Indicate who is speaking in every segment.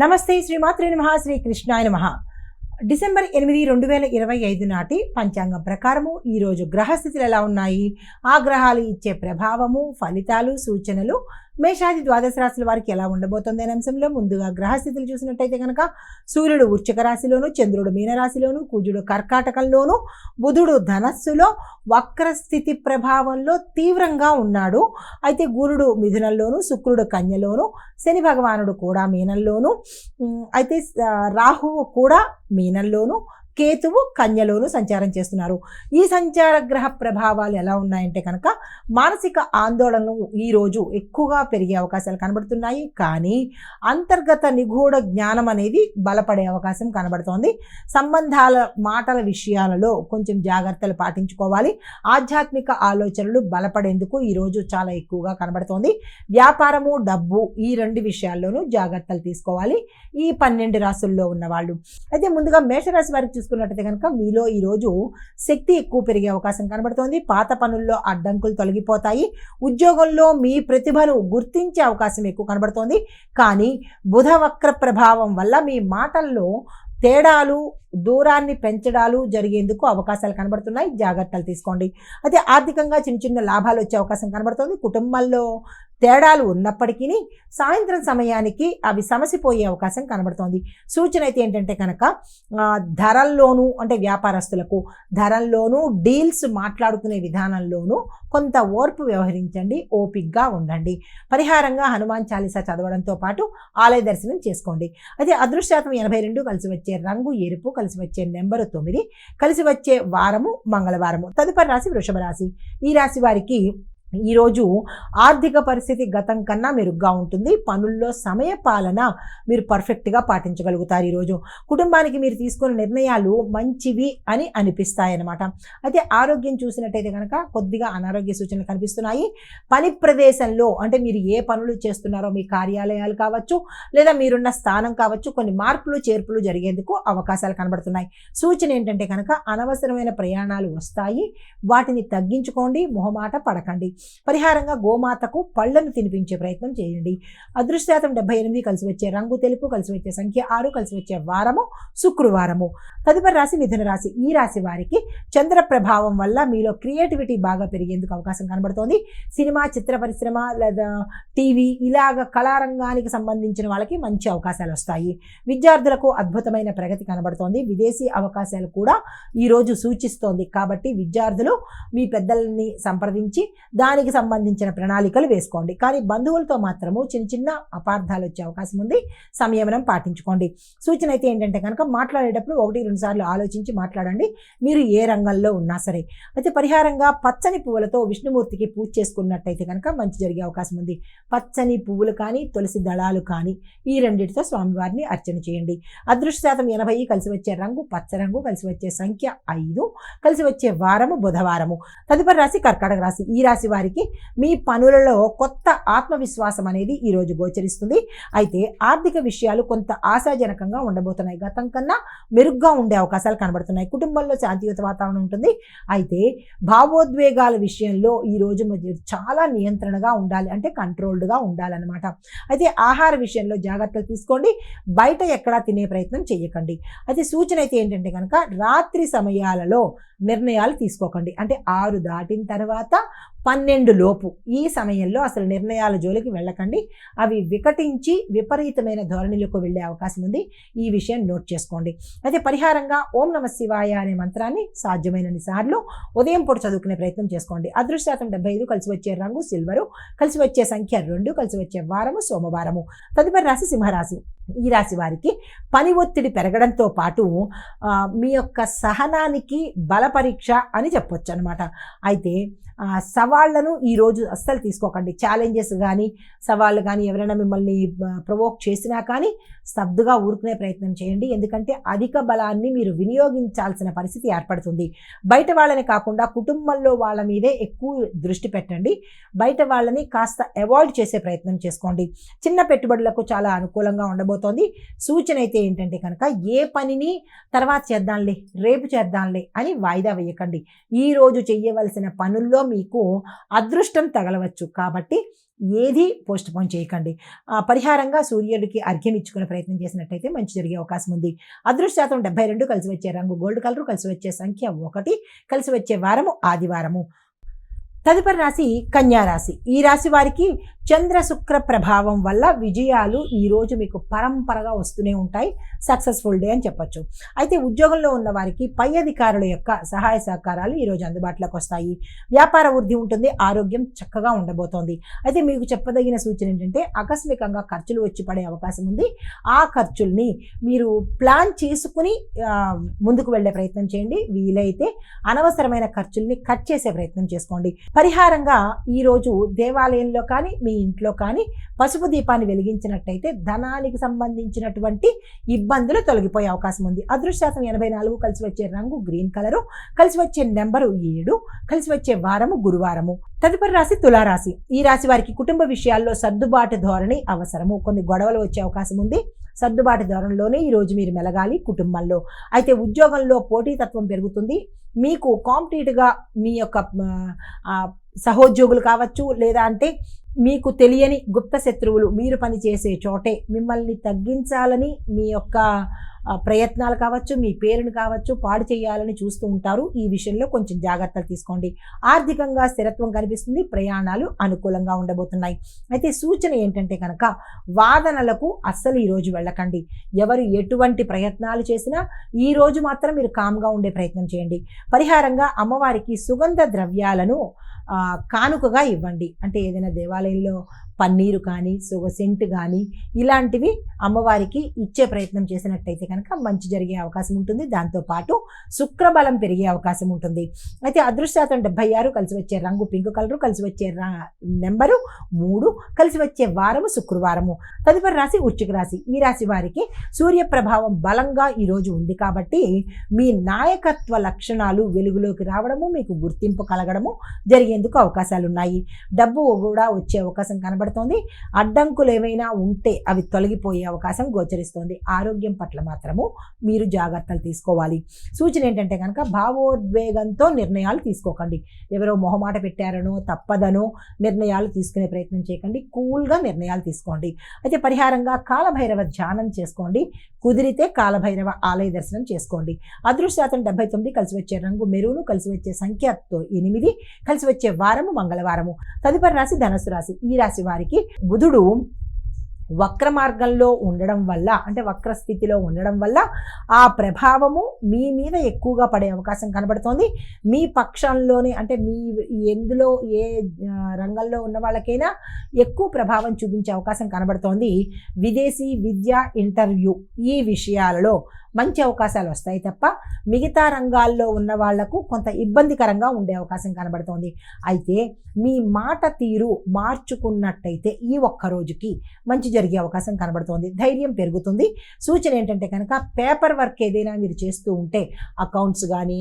Speaker 1: నమస్తే శ్రీమాత్రే నమః శ్రీ కృష్ణాయ నమః. డిసెంబర్ 8, 2025 నాటి పంచాంగం ప్రకారము ఈరోజు గ్రహస్థితులు ఎలా ఉన్నాయి, ఆ గ్రహాలు ఇచ్చే ప్రభావము, ఫలితాలు, సూచనలు మేషాది ద్వాదశ రాశుల వారికి ఎలా ఉండబోతుంది అనే అంశంలో ముందుగా గ్రహస్థితులు చూసినట్టయితే కనుక సూర్యుడు వృశ్చిక రాశిలోను, చంద్రుడు మీనరాశిలోను, కుజుడు కర్కాటకంలోను, బుధుడు ధనస్సులో వక్రస్థితి ప్రభావంలో తీవ్రంగా ఉన్నాడు. అయితే గురుడు మిథునంలోను, శుక్రుడు కన్యలోను, శని భగవానుడు కూడా మీనంలోను, అయితే రాహువు కూడా మీనంలోను, కేతువు కన్యలోను సంచారం చేస్తున్నారు. ఈ సంచార గ్రహ ప్రభావాలు ఎలా ఉన్నాయంటే కనుక మానసిక ఆందోళనలు ఈరోజు ఎక్కువగా పెరిగే అవకాశాలు కనబడుతున్నాయి. కానీ అంతర్గత నిగూఢ జ్ఞానం అనేది బలపడే అవకాశం కనబడుతోంది. సంబంధాల మాటల విషయాలలో కొంచెం జాగ్రత్తలు పాటించుకోవాలి. ఆధ్యాత్మిక ఆలోచనలు బలపడేందుకు ఈరోజు చాలా ఎక్కువగా కనబడుతోంది. వ్యాపారము, డబ్బు ఈ రెండు విషయాల్లోనూ జాగ్రత్తలు తీసుకోవాలి ఈ 12 రాశుల్లో ఉన్నవాళ్ళు. అయితే ముందుగా మేషరాశి వారికి చూసుకున్నట్టయితే కనుక మీలో ఈరోజు శక్తి ఎక్కువ పెరిగే అవకాశం కనబడుతోంది. పాత పనుల్లో అడ్డంకులు తొలగిపోతాయి. ఉద్యోగంలో మీ ప్రతిభను గుర్తించే అవకాశం ఎక్కువ కనబడుతోంది. కానీ బుధ వక్ర ప్రభావం వల్ల మీ మాటల్లో తేడాలు, దూరాన్ని పెంచడాలు జరిగేందుకు అవకాశాలు కనబడుతున్నాయి. జాగ్రత్తలు తీసుకోండి. అయితే ఆర్థికంగా చిన్న చిన్న లాభాలు వచ్చే అవకాశం కనబడుతుంది. కుటుంబంలో తేడాలు ఉన్నప్పటికీ సాయంత్రం సమయానికి అవి సమసిపోయే అవకాశం కనబడుతోంది. సూచన అయితే ఏంటంటే కనుక ధరల్లోనూ, అంటే వ్యాపారస్తులకు ధరల్లోనూ, డీల్స్ మాట్లాడుకునే విధానంలోనూ కొంత ఓర్పు వ్యవహరించండి, ఓపిక్గా ఉండండి. పరిహారంగా హనుమాన్ చాలీసా చదవడంతో పాటు ఆలయ దర్శనం చేసుకోండి. అయితే అదృష్టశాతం 82, కలిసి వచ్చే రంగు ఎరుపు, కలిసి వచ్చే నెంబరు 9, కలిసి వచ్చే వారము మంగళవారము. తదుపరి రాశి వృషభ రాశి. ఈ రాశి వారికి ఈరోజు ఆర్థిక పరిస్థితి గతం కన్నా మెరుగ్గా ఉంటుంది. పనుల్లో సమయ పాలన మీరు పర్ఫెక్ట్గా పాటించగలుగుతారు. ఈరోజు కుటుంబానికి మీరు తీసుకున్న నిర్ణయాలు మంచివి అని అనిపిస్తాయన్నమాట. అయితే ఆరోగ్యం చూసినట్టయితే కనుక కొద్దిగా అనారోగ్య సూచనలు కనిపిస్తున్నాయి. పని ప్రదేశంలో, అంటే మీరు ఏ పనులు చేస్తున్నారో మీ కార్యాలయాలు కావచ్చు, లేదా మీరున్న స్థానం కావచ్చు, కొన్ని మార్పులు చేర్పులు జరిగేందుకు అవకాశాలు కనబడుతున్నాయి. సూచన ఏంటంటే కనుక అనవసరమైన ప్రయాణాలు వస్తాయి, వాటిని తగ్గించుకోండి, మొహమాట పడకండి. పరిహారంగా గోమాతకు పళ్లను తినిపించే ప్రయత్నం చేయండి. అదృష్టశాతం 78, కలిసి వచ్చే రంగు తెలుపు, కలిసి వచ్చే సంఖ్య 6, కలిసి వచ్చే వారము శుక్రవారము. తదుపరి రాశి మిథున రాశి. ఈ రాశి వారికి చంద్ర ప్రభావం వల్ల మీలో క్రియేటివిటీ బాగా పెరిగేందుకు అవకాశం కనబడుతోంది. సినిమా, చిత్ర పరిశ్రమ లేదా టీవీ ఇలాగ కళారంగానికి సంబంధించిన వాళ్ళకి మంచి అవకాశాలు వస్తాయి. విద్యార్థులకు అద్భుతమైన ప్రగతి కనబడుతోంది. విదేశీ అవకాశాలు కూడా ఈరోజు సూచిస్తోంది. కాబట్టి విద్యార్థులు మీ పెద్దలని సంప్రదించి దానికి సంబంధించిన ప్రణాళికలు వేసుకోండి. కానీ బంధువులతో మాత్రము చిన్న చిన్న అపార్థాలు వచ్చే అవకాశం ఉంది. సంయమనం పాటించుకోండి. సూచన అయితే ఏంటంటే కనుక మాట్లాడేటప్పుడు 1-2 సార్లు ఆలోచించి మాట్లాడండి, మీరు ఏ రంగంలో ఉన్నా సరే. అయితే పరిహారంగా పచ్చని పువ్వులతో విష్ణుమూర్తికి పూజ చేసుకున్నట్టయితే కనుక మంచి జరిగే అవకాశం ఉంది. పచ్చని పువ్వులు కానీ, తులసి దళాలు కానీ ఈ రెండింటితో స్వామివారిని అర్చన చేయండి. అదృష్టశాతం 80, కలిసి వచ్చే రంగు పచ్చ రంగు, కలిసి వచ్చే సంఖ్య 5, కలిసి వచ్చే వారము బుధవారము. తదుపరి రాశి కర్కాటక రాశి. ఈ రాశి వారికి మీ పనులలో కొత్త ఆత్మవిశ్వాసం అనేది ఈరోజు గోచరిస్తుంది. అయితే ఆర్థిక విషయాలు కొంత ఆశాజనకంగా ఉండబోతున్నాయి. గతం కన్నా మెరుగ్గా ఉండే అవకాశాలు కనబడుతున్నాయి. కుటుంబంలో శాంతియుత వాతావరణం ఉంటుంది. అయితే భావోద్వేగాల విషయంలో ఈరోజు మీరు చాలా నియంత్రణగా ఉండాలి, అంటే కంట్రోల్డ్గా ఉండాలన్నమాట. అయితే ఆహార విషయంలో జాగ్రత్తలు తీసుకోండి. బయట ఎక్కడా తినే ప్రయత్నం చేయకండి. అయితే సూచన అయితే ఏంటంటే కనుక రాత్రి సమయాలలో నిర్ణయాలు తీసుకోకండి. అంటే 6 దాటిన తర్వాత 12 లోపు ఈ సమయంలో అసలు నిర్ణయాల జోలికి వెళ్ళకండి. అవి వికటించి విపరీతమైన ధోరణిలోకి వెళ్ళే అవకాశం ఉంది. ఈ విషయం నోట్ చేసుకోండి. అయితే పరిహారంగా ఓం నమ శివాయ అనే మంత్రాన్ని సాధ్యమైనన్ని సార్లు ఉదయం పూట చదువుకునే ప్రయత్నం చేసుకోండి. అదృష్టశాతం 75, కలిసి వచ్చే రంగు సిల్వరు, కలిసి వచ్చే సంఖ్య 2, కలిసి వచ్చే వారము సోమవారము. తదుపరి రాశి సింహరాశి. ఈ రాశి వారికి పని ఒత్తిడి పెరగడంతో పాటు మీ యొక్క సహనానికి బల పరీక్ష అని చెప్పొచ్చు అనమాట. అయితే సవాళ్లను ఈరోజు అస్సలు తీసుకోకండి. ఛాలెంజెస్ కానీ, సవాళ్ళు కానీ, ఎవరైనా మిమ్మల్ని ప్రొవోక్ చేసినా కానీ స్తబ్దుగా ఊరుకునే ప్రయత్నం చేయండి. ఎందుకంటే అధిక బలాన్ని మీరు వినియోగించాల్సిన పరిస్థితి ఏర్పడుతుంది. బయట వాళ్ళని కాకుండా కుటుంబంలో వాళ్ళ మీదే ఎక్కువ దృష్టి పెట్టండి. బయట వాళ్ళని కాస్త అవాయిడ్ చేసే ప్రయత్నం చేసుకోండి. చిన్న పెట్టుబడులకు చాలా అనుకూలంగా ఉండబోతుంది. ఉండబోతోంది. సూచన అయితే ఏంటంటే కనుక ఏ పనిని తర్వాత చేద్దాంలే, రేపు చేద్దాంలే అని వాయిదా వేయకండి. ఈరోజు చెయ్యవలసిన పనుల్లో మీకు అదృష్టం తగలవచ్చు కాబట్టి ఏది పోస్ట్ పోన్ చేయకండి. పరిహారంగా సూర్యుడికి అర్ఘ్యం ఇచ్చుకునే ప్రయత్నం చేసినట్టయితే మంచి జరిగే అవకాశం ఉంది. అదృష్ట శాతం 72, కలిసి వచ్చే రంగు గోల్డ్ కలర్, కలిసి వచ్చే సంఖ్య 1, కలిసి వచ్చే వారము ఆదివారము. తదుపరి రాశి కన్యా రాశి. ఈ రాశి వారికి చంద్ర శుక్ర ప్రభావం వల్ల విజయాలు ఈరోజు మీకు పరంపరగా వస్తూనే ఉంటాయి. సక్సెస్ఫుల్ డే అని చెప్పొచ్చు. అయితే ఉద్యోగంలో ఉన్న వారికి పై అధికారుల యొక్క సహాయ సహకారాలు ఈరోజు అందుబాటులోకి వస్తాయి. వ్యాపార వృద్ధి ఉంటుంది. ఆరోగ్యం చక్కగా ఉండబోతోంది. అయితే మీకు చెప్పదగిన సూచన ఏంటంటే ఆకస్మికంగా ఖర్చులు వచ్చి పడే అవకాశం ఉంది. ఆ ఖర్చుల్ని మీరు ప్లాన్ చేసుకుని ముందుకు వెళ్ళే ప్రయత్నం చేయండి. వీలైతే అనవసరమైన ఖర్చుల్ని కట్ చేసే ప్రయత్నం చేసుకోండి. పరిహారంగా ఈరోజు దేవాలయంలో కానీ మీ ఇంట్లో కానీ పసుపు దీపాన్ని వెలిగించినట్టయితే ధనానికి సంబంధించినటువంటి ఇబ్బందులు తొలగిపోయే అవకాశం ఉంది. అదృష్ట శాతం 84, కలిసి వచ్చే రంగు గ్రీన్ కలరు, కలిసి వచ్చే నెంబరు 7, కలిసి వచ్చే వారము గురువారము. తదుపరి రాశి తులారాశి. ఈ రాశి వారికి కుటుంబ విషయాల్లో సర్దుబాటు ధోరణి అవసరము. కొన్ని గొడవలు వచ్చే అవకాశం ఉంది. సర్దుబాటు ధోరణిలోనే ఈరోజు మీరు మెలగాలి కుటుంబంలో. అయితే ఉద్యోగంలో పోటీతత్వం పెరుగుతుంది. మీకు కాంపిటేటివ్గా మీ యొక్క సహోద్యోగులు కావచ్చు, లేదా అంటే మీకు తెలియని గుప్త శత్రువులు మీరు పనిచేసే చోటే మిమ్మల్ని తగ్గించాలని మీ యొక్క ప్రయత్నాలు కావచ్చు, మీ పేరును కావచ్చు పాడు చేయాలని చూస్తూ ఉంటారు. ఈ విషయంలో కొంచెం జాగ్రత్తలు తీసుకోండి. ఆర్థికంగా స్థిరత్వం కనిపిస్తుంది. ప్రయాణాలు అనుకూలంగా ఉండబోతున్నాయి. అయితే సూచన ఏంటంటే కనుక వాదనలకు అస్సలు ఈరోజు వెళ్ళకండి. ఎవరు ఎటువంటి ప్రయత్నాలు చేసినా ఈరోజు మాత్రం మీరు కామ్గా ఉండే ప్రయత్నం చేయండి. పరిహారంగా అమ్మవారికి సుగంధ ద్రవ్యాలను కానుకగా ఇవ్వండి. అంటే ఏదైనా దేవాలయంలో పన్నీరు కానీ సెంట్ కానీ ఇలాంటివి అమ్మవారికి ఇచ్చే ప్రయత్నం చేసినట్టయితే కనుక మంచి జరిగే అవకాశం ఉంటుంది. దాంతోపాటు శుక్రబలం పెరిగే అవకాశం ఉంటుంది. అయితే అదృష్ట శాతం 76, కలిసి వచ్చే రంగు పింక్ కలరు, కలిసి వచ్చే నెంబరు 3, కలిసి వచ్చే వారము శుక్రవారము. తదుపరి రాశి వృశ్చిక రాశి. ఈ రాశి వారికి సూర్య ప్రభావం బలంగా ఈరోజు ఉంది కాబట్టి మీ నాయకత్వ లక్షణాలు వెలుగులోకి రావడము, మీకు గుర్తింపు కలగడము జరిగేందుకు అవకాశాలు ఉన్నాయి. డబ్బు కూడా వచ్చే అవకాశం కనబడుతుంది. అడ్డంకులు ఏమైనా ఉంటే అవి తొలగిపోయే అవకాశం గోచరిస్తోంది. ఆరోగ్యం పట్ల మాత్రము మీరు జాగ్రత్తలు తీసుకోవాలి. సూచన ఏంటంటే కనుక భావోద్వేగంతో నిర్ణయాలు తీసుకోకండి. ఎవరో మొహమాట పెట్టారనో తప్పదనో నిర్ణయాలు తీసుకునే ప్రయత్నం చేయకండి. కూల్గా నిర్ణయాలు తీసుకోండి. అయితే పరిహారంగా కాలభైరవ ధ్యానం చేసుకోండి. కుదిరితే కాలభైరవ ఆలయ దర్శనం చేసుకోండి. అదృష్ట శాతం 79, కలిసి వచ్చే రంగు మెరూను, కలిసి వచ్చే సంఖ్య 8, కలిసి వచ్చే వారము మంగళవారము. తదుపరి రాశి ధనుస్సు రాశి. ఈ రాశి వారికి బుధుడు వక్ర మార్గంలో ఉండడం వల్ల, అంటే వక్ర స్థితిలో ఉండడం వల్ల ఆ ప్రభావము మీ మీద ఎక్కువగా పడే అవకాశం కనబడుతోంది. మీ పక్షంలోనే, అంటే మీ ఎందులో ఏ రంగంలో ఉన్న వాళ్ళకైనా ఎక్కువ ప్రభావం చూపించే అవకాశం కనబడుతోంది. విదేశీ విద్య, ఇంటర్వ్యూ ఈ విషయాలలో మంచి అవకాశాలు వస్తాయి తప్ప మిగతా రంగాల్లో ఉన్న వాళ్లకు కొంత ఇబ్బందికరంగా ఉండే అవకాశం కనబడుతోంది. అయితే మీ మాట తీరు మార్చుకున్నట్టయితే ఈ ఒక్క రోజుకి మంచి జరిగే అవకాశం కనబడుతోంది. ధైర్యం పెరుగుతుంది. సూచన ఏంటంటే కనుక పేపర్ వర్క్ ఏదైనా మీరు చేస్తూ ఉంటే అకౌంట్స్ కానీ,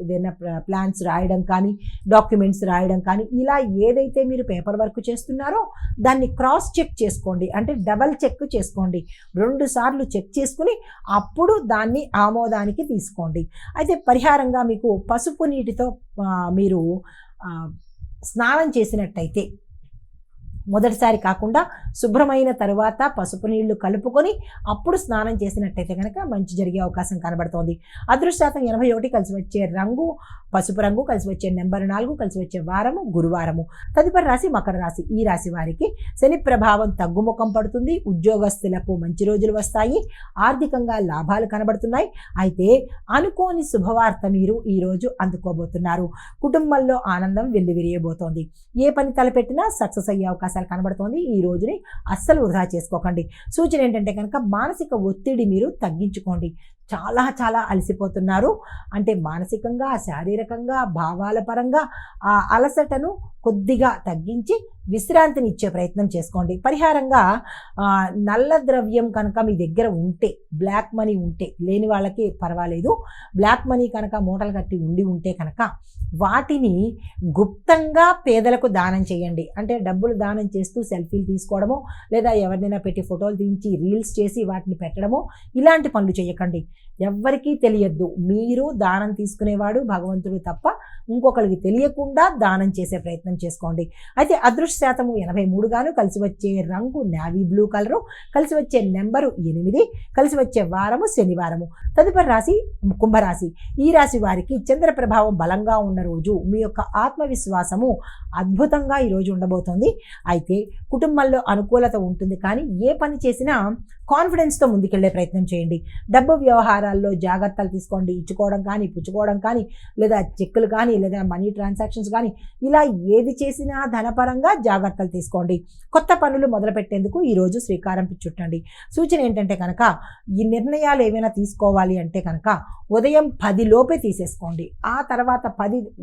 Speaker 1: ఏదైనా ప్లాన్స్ రాయడం కానీ, డాక్యుమెంట్స్ రాయడం కానీ, ఇలా ఏదైతే మీరు పేపర్ వర్క్ చేస్తున్నారో దాన్ని క్రాస్ చెక్ చేసుకోండి. అంటే డబల్ చెక్ చేసుకోండి. 2 సార్లు చెక్ చేసుకుని అప్పుడు దాన్ని ఆమోదానికి తీసుకోండి. అయితే పరిహారంగా మీకు పసుపు నీటితో మీరు స్నానం చేసినట్టయితే, మొదటిసారి కాకుండా శుభ్రమైన తరువాత పసుపు నీళ్లు కలుపుకొని అప్పుడు స్నానం చేసినట్టయితే కనుక మంచి జరిగే అవకాశం కనబడుతోంది. అదృష్ట శాతం 81, కలిసి వచ్చే రంగు పసుపు రంగు, కలిసి వచ్చే నెంబర్ 4, కలిసి వచ్చే వారము గురువారము. తదుపరి రాశి మకర రాశి. ఈ రాశి వారికి శని ప్రభావం తగ్గుముఖం పడుతుంది. ఉద్యోగస్తులకు మంచి రోజులు వస్తాయి. ఆర్థికంగా లాభాలు కనబడుతున్నాయి. అయితే అనుకోని శుభవార్త మీరు ఈరోజు అందుకోబోతున్నారు. కుటుంబంలో ఆనందం వెల్లివిరియబోతోంది. ఏ పని తలపెట్టినా సక్సెస్ అయ్యే అవకాశాలు కనబడుతోంది. ఈ రోజుని అస్సలు వృధా చేసుకోకండి. సూచన ఏంటంటే కనుక మానసిక ఒత్తిడి మీరు తగ్గించుకోండి. చాలా చాలా అలసిపోతున్నారు. అంటే మానసికంగా, శారీరకంగా, భావాల పరంగా ఆ అలసటను కొద్దిగా తగ్గించి విశ్రాంతిని ఇచ్చే ప్రయత్నం చేసుకోండి. పరిహారంగా నల్ల ద్రవ్యం కనుక మీ దగ్గర ఉంటే, బ్లాక్ మనీ ఉంటే, లేని వాళ్ళకి పర్వాలేదు, బ్లాక్ మనీ కనుక మూటలు కట్టి ఉంటే కనుక వాటిని గుప్తంగా పేదలకు దానం చేయండి. అంటే డబ్బులు దానం చేస్తూ సెల్ఫీలు తీసుకోవడమో, లేదా ఎవరినైనా పెట్టి ఫోటోలు తీయించి రీల్స్ చేసి వాటిని పెట్టడమో, ఇలాంటి పనులు చేయకండి. ఎవ్వరికీ తెలియద్దు. మీరు దానం తీసుకునేవాడు భగవంతుడు తప్ప ఇంకొకరికి తెలియకుండా దానం చేసే ప్రయత్నం చేసుకోండి. అయితే అదృష్ట శాతము 83 గాను, కలిసి వచ్చే రంగు నేవీ బ్లూ కలరు, కలిసి వచ్చే నెంబరు 8, కలిసి వచ్చే వారము శనివారము. తదుపరి రాశి కుంభరాశి. ఈ రాశి వారికి చంద్ర ప్రభావం బలంగా ఉన్న రోజు. మీ యొక్క ఆత్మవిశ్వాసము అద్భుతంగా ఈరోజు ఉండబోతోంది. అయితే కుటుంబంలో అనుకూలత ఉంటుంది, కానీ ఏ పని చేసినా కాన్ఫిడెన్స్తో ముందుకెళ్లే ప్రయత్నం చేయండి. డబ్బు వ్యవహారాల్లో జాగ్రత్తలు తీసుకోండి. ఇచ్చుకోవడం కానీ, పుచ్చుకోవడం కానీ, లేదా చెక్కులు కానీ, లేదా మనీ ట్రాన్సాక్షన్స్ కానీ, ఇలా ఏది చేసినా ధనపరంగా జాగ్రత్తలు తీసుకోండి. కొత్త పనులు మొదలుపెట్టేందుకు ఈరోజు శ్రీకారం చుట్టండి. సూచన ఏంటంటే కనుక, ఈ నిర్ణయాలు ఏమైనా తీసుకోవాలి అంటే కనుక ఉదయం 10 లోపే తీసేసుకోండి. ఆ తర్వాత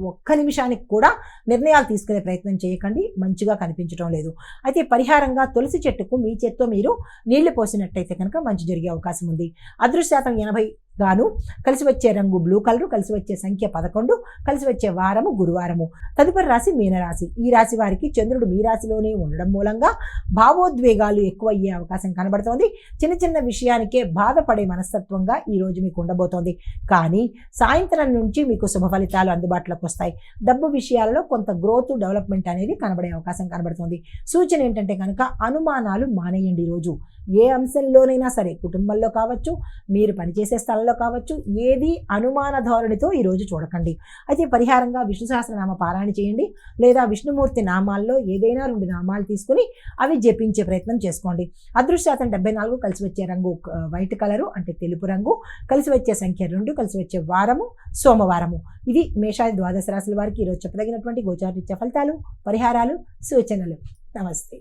Speaker 1: 1 నిమిషానికి కూడా నిర్ణయాలు తీసుకునే ప్రయత్నం చేయకండి. మంచిగా కనిపించడం లేదు. అయితే పరిహారంగా తులసి చెట్టుకు మీ చేత్తో మీరు నీళ్లు పోసినట్టయితే కనుక మంచి జరిగే అవకాశం ఉంది. అదృష్ట శాతం 80 గాను, కలిసి వచ్చే రంగు బ్లూ కలరు, కలిసి వచ్చే సంఖ్య 11, కలిసి వచ్చే వారము గురువారము. తదుపరి రాశి మీనరాశి. ఈ రాశి వారికి చంద్రుడు మీ రాశిలోనే ఉండడం మూలంగా భావోద్వేగాలు ఎక్కువ అయ్యే అవకాశం కనబడుతోంది. చిన్న చిన్న విషయానికే బాధపడే మనస్తత్వంగా ఈ రోజు మీకు ఉండబోతోంది. కానీ సాయంత్రం నుంచి మీకు శుభ ఫలితాలు అందుబాటులోకి వస్తాయి. డబ్బు విషయాలలో కొంత గ్రోత్, డెవలప్మెంట్ అనేది కనబడే అవకాశం కనబడుతుంది. సూచన ఏంటంటే కనుక అనుమానాలు మానేయండి. ఈరోజు ఏ అంశంలోనైనా సరే, కుటుంబంలో కావచ్చు, మీరు పనిచేసే స్థలంలో కావచ్చు, ఏది అనుమాన ధోరణితో ఈరోజు చూడకండి. అయితే పరిహారంగా విష్ణు సహస్రనామ పారాయణ చేయండి, లేదా విష్ణుమూర్తి నామాల్లో ఏదైనా 2 నామాలు తీసుకుని అవి జపించే ప్రయత్నం చేసుకోండి. అదృష్ట శాతం 74, కలిసి వచ్చే రంగు వైట్ కలరు అంటే తెలుపు రంగు, కలిసి వచ్చే సంఖ్య 2, కలిసి వచ్చే వారము సోమవారము. ఇది మేషాది ద్వాదశ రాశుల వారికి ఈరోజు చెప్పదగినటువంటి గోచారరీత్యా ఫలితాలు, పరిహారాలు, సూచనలు. నమస్తే.